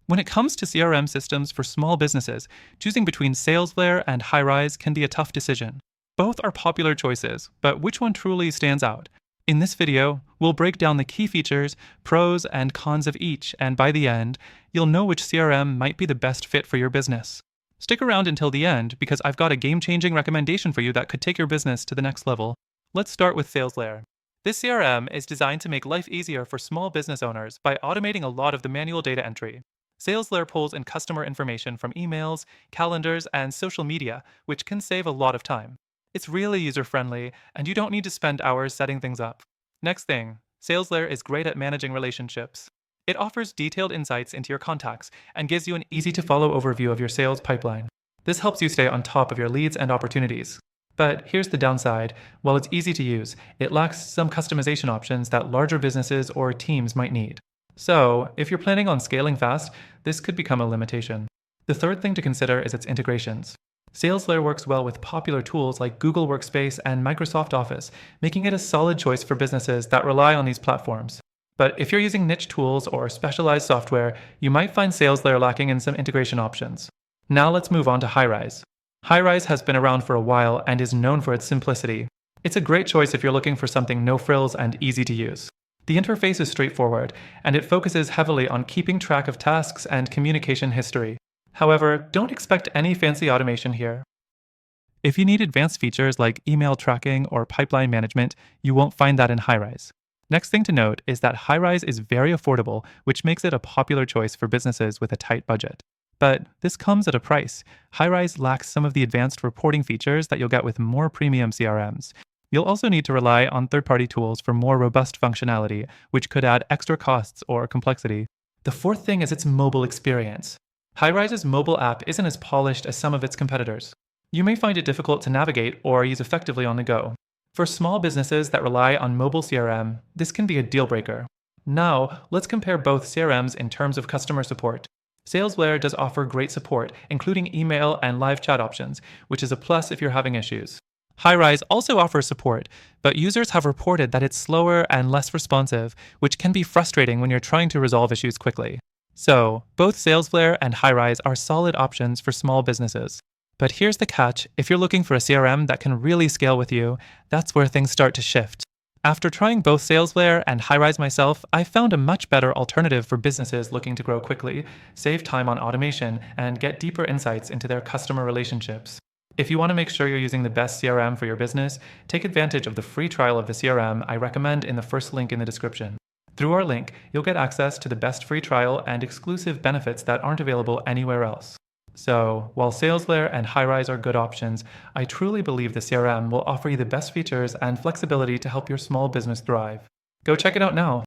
When it comes to CRM systems for small businesses, choosing between Salesflare and Highrise can be a tough decision. Both are popular choices, but which one truly stands out? In this video, we'll break down the key features, pros and cons of each, and by the end, you'll know which CRM might be the best fit for your business. Stick around until the end because I've got a game-changing recommendation for you that could take your business to the next level. Let's start with Salesflare. This CRM is designed to make life easier for small business owners by automating a lot of the manual data entry. Salesflare pulls in customer information from emails, calendars, and social media, which can save a lot of time. It's really user-friendly, and you don't need to spend hours setting things up. Next thing, Salesflare is great at managing relationships. It offers detailed insights into your contacts and gives you an easy-to-follow overview of your sales pipeline. This helps you stay on top of your leads and opportunities. But here's the downside. While it's easy to use, it lacks some customization options that larger businesses or teams might need. So, if you're planning on scaling fast, this could become a limitation. The third thing to consider is its integrations. Salesflare works well with popular tools like Google Workspace and Microsoft Office, making it a solid choice for businesses that rely on these platforms. But if you're using niche tools or specialized software, you might find Salesflare lacking in some integration options. Now let's move on to Highrise. Highrise has been around for a while and is known for its simplicity. It's a great choice if you're looking for something no frills and easy to use. The interface is straightforward, and it focuses heavily on keeping track of tasks and communication history. However, don't expect any fancy automation here. If you need advanced features like email tracking or pipeline management, you won't find that in Highrise. Next thing to note is that Highrise is very affordable, which makes it a popular choice for businesses with a tight budget. But this comes at a price. Highrise lacks some of the advanced reporting features that you'll get with more premium CRMs. You'll also need to rely on third-party tools for more robust functionality, which could add extra costs or complexity. The fourth thing is its mobile experience. Highrise's mobile app isn't as polished as some of its competitors. You may find it difficult to navigate or use effectively on the go. For small businesses that rely on mobile CRM, this can be a deal breaker. Now, let's compare both CRMs in terms of customer support. Salesflare does offer great support, including email and live chat options, which is a plus if you're having issues. Highrise also offers support, but users have reported that it's slower and less responsive, which can be frustrating when you're trying to resolve issues quickly. So, both Salesflare and Highrise are solid options for small businesses. But here's the catch: if you're looking for a CRM that can really scale with you, that's where things start to shift. After trying both Salesflare and Highrise myself, I found a much better alternative for businesses looking to grow quickly, save time on automation, and get deeper insights into their customer relationships. If you want to make sure you're using the best CRM for your business, take advantage of the free trial of the CRM I recommend in the first link in the description. Through our link, you'll get access to the best free trial and exclusive benefits that aren't available anywhere else. So, while Salesflare and Highrise are good options, I truly believe the CRM will offer you the best features and flexibility to help your small business thrive. Go check it out now.